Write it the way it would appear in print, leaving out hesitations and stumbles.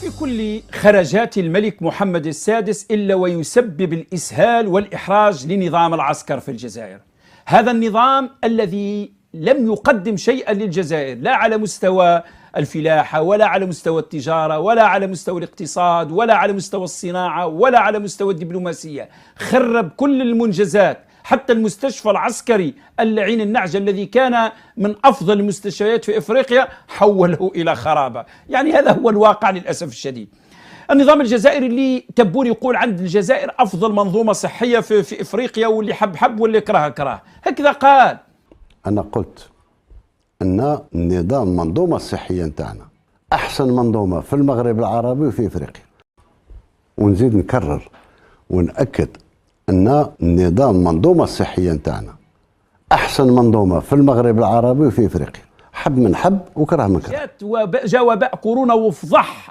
في كل خرجات الملك محمد السادس إلا ويسبب الإسهال والإحراج لنظام العسكر في الجزائر. هذا النظام الذي لم يقدم شيئا للجزائر، لا على مستوى الفلاحة ولا على مستوى التجارة ولا على مستوى الاقتصاد ولا على مستوى الصناعة ولا على مستوى الدبلوماسية. خرب كل المنجزات، حتى المستشفى العسكري اللعين النعجة الذي كان من أفضل المستشفيات في إفريقيا حوله إلى خرابة. يعني هذا هو الواقع للأسف الشديد. النظام الجزائري اللي تبون يقول عند الجزائر أفضل منظومة صحية في إفريقيا، واللي حب حب واللي كره كره، هكذا قال. أنا قلت أن النظام المنظومة الصحية نتاعنا أحسن منظومة في المغرب العربي وفي إفريقيا، ونزيد نكرر ونأكد أن النظام المنظومة الصحية نتاعنا أحسن منظومة في المغرب العربي وفي إفريقيا، حب من حب وكره من كره. جاء وباء كورونا وفضح